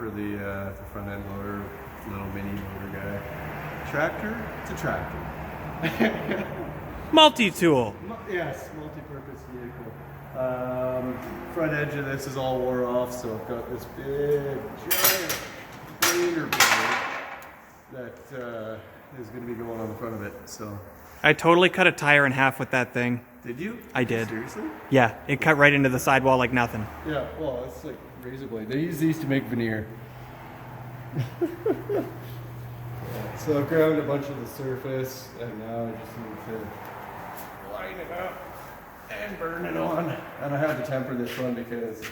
for the front end loader, little mini loader guy. Tractor? It's a tractor. Multi-tool. Yes, multi-purpose vehicle. Front edge of this is all wore off, so I've got this big, giant planer blade that is going to be going on the front of it. So I totally cut a tire in half with that thing. Did you? I did. Seriously? Yeah, it cut right into the sidewall like nothing. Yeah, well, it's like razor blade. They use these to make veneer. So I've ground a bunch of the surface, and now I just need to line it up and burn it on. And I had to temper this one because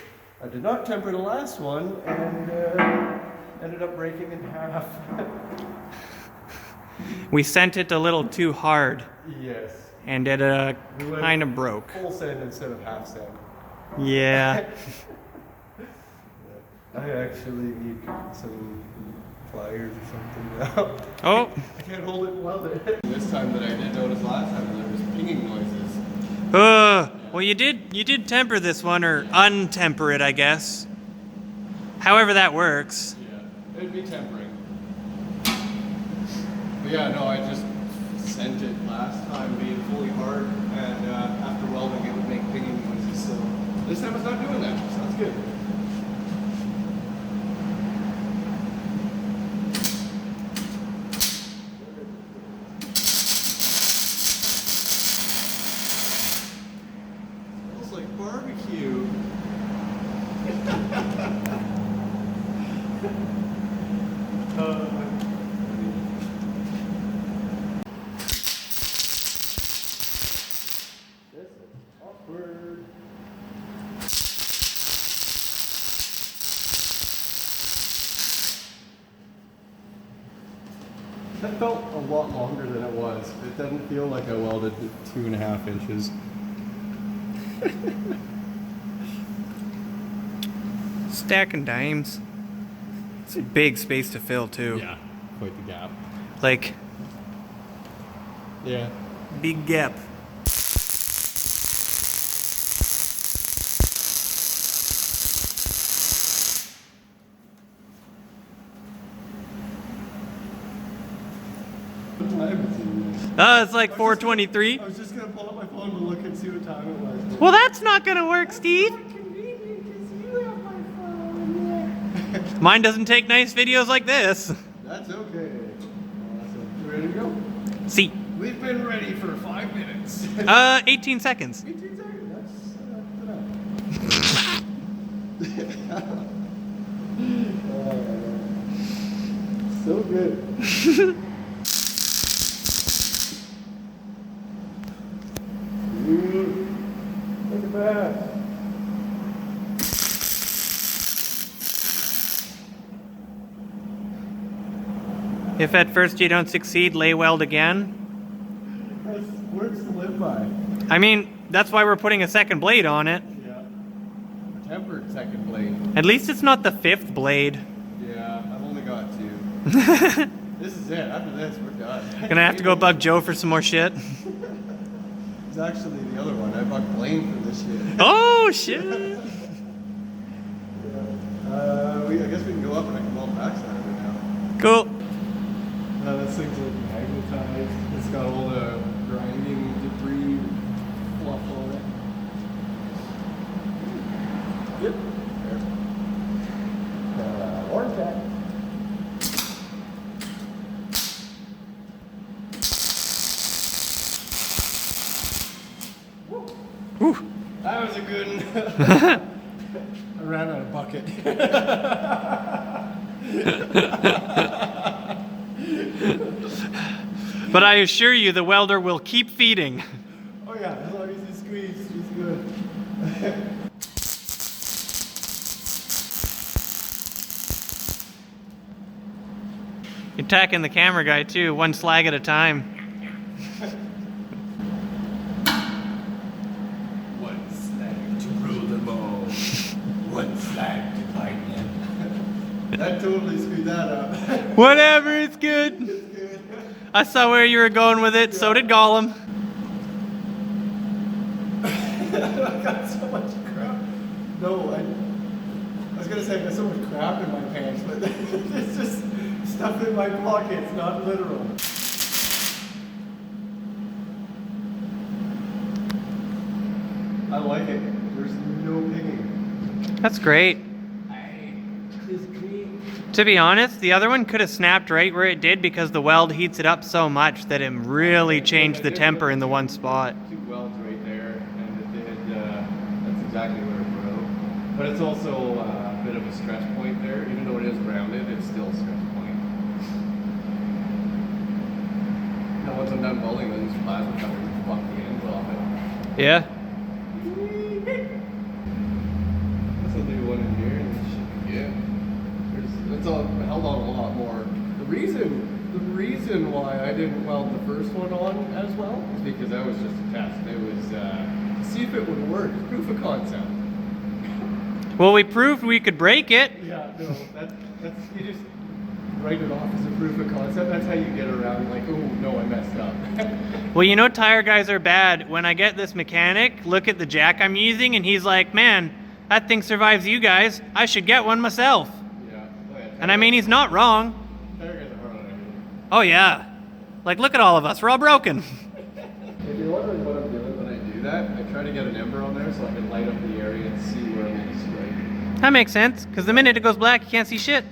I did not temper the last one, and ended up breaking in half. We sent it a little too hard. Yes. And it kind of broke. Full send instead of half send. Yeah. I actually need some pliers or something now. Oh. I can't hold it and weld it. This time that I did notice last time there was pinging noises. Well, you did temper this one, or untemper it, I guess. However that works. Yeah, it'd be tempering. But yeah, no, I just sent it last time being fully hard, and after welding it would make pinging noises. So this time it's not doing that, so that's good. Smells like barbecue. Awkward. That felt a lot longer than it was. It doesn't feel like I welded 2.5 inches. Stacking dimes. It's a big space to fill too. Yeah, quite the gap. Like, Yeah. big gap. What time is it? It's like 4:23. I was just gonna pull up my phone to look and see what time it was. Well, that's not gonna work, Steve. Convenient because you have my phone. Mine doesn't take nice videos like this. That's okay. Awesome. You ready to go? See. We've been ready for 5 minutes. 18 seconds. 18 seconds. That's so good. Look at that. If at first you don't succeed, lay weld again. That's words to live by. I mean, that's why we're putting a second blade on it. Yeah. A tempered second blade. At least it's not the 5th blade. Yeah, I've only got 2. This is it. After this, we're done. Gonna have to go bug Joe for some more shit. It's actually the other one. I bugged Blaine for this shit. Oh, shit. I guess we can go up and I can weld backside of it now. Cool. This thing's like magnetized. It's got all the grinding debris fluff on it. Yep. There. Orange back. Whew. That was a good one. I ran out of bucket. But I assure you, the welder will keep feeding. Oh yeah, as long as you squeeze, it's good. You're attacking the camera guy too, one slag at a time. One slag to rule them all. One slag to find them. That totally screwed that up. Whatever, it's good. It's good. I saw where you were going with it, so did Gollum. I got so much crap. No, was gonna say there's so much crap in my pants, but it's just stuff in my pockets, not literal. I like it. There's no pinging. That's great. It's clean. To be honest, the other one could have snapped right where it did because the weld heats it up so much that it really changed the temper in the one spot. 2 welds right there, and it did. That's exactly where it broke. But it's also a bit of a stretch point there. Even though it is grounded, it's still a stretch point. Now once I'm done welding, then these plasma cutters will fuck the ends off it. Yeah. This will do one in here, and this should be good. It's all held on a lot more. The reason why I didn't weld the first one on as well is because that was just a test. It was to see if it would work. Proof of concept. Well, we proved we could break it. Yeah, no, that's you just write it off as a proof of concept. That's how you get around like, oh no, I messed up. Well, you know tire guys are bad. When I get this mechanic, look at the jack I'm using, and he's like, man, that thing survives you guys. I should get one myself. Yeah. Oh, yeah, And I mean, he's not wrong. tire guys are hard on everything. Oh yeah. Like, look at all of us. We're all broken. If you're wondering what I'm doing when I do that, I try to get an ember on there so I can light up the area and see where I'm going to strike. That makes sense, because the minute it goes black, you can't see shit.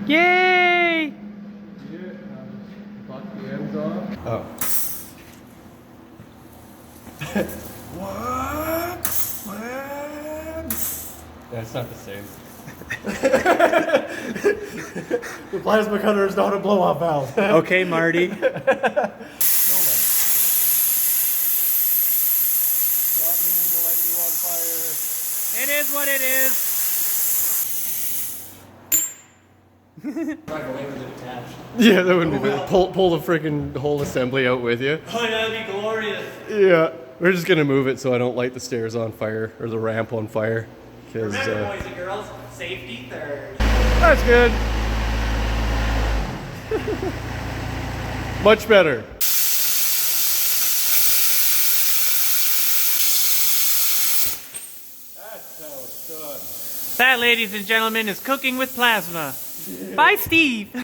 Yay! Buck the ends off. Oh. What? Yeah, it's not the same. The plasma cutter is not a blow-off valve. Okay, Marty. No, man. Not meaning to light you on fire. It is what it is. Yeah, that wouldn't be bad. Pull the freaking whole assembly out with you. Oh, that'd be glorious. Yeah, we're just gonna move it so I don't light the stairs on fire or the ramp on fire. Cause Remember, boys and girls, safety third. that's good. Much better. That's how it's done. That, ladies and gentlemen, is cooking with plasma. Bye, Steve.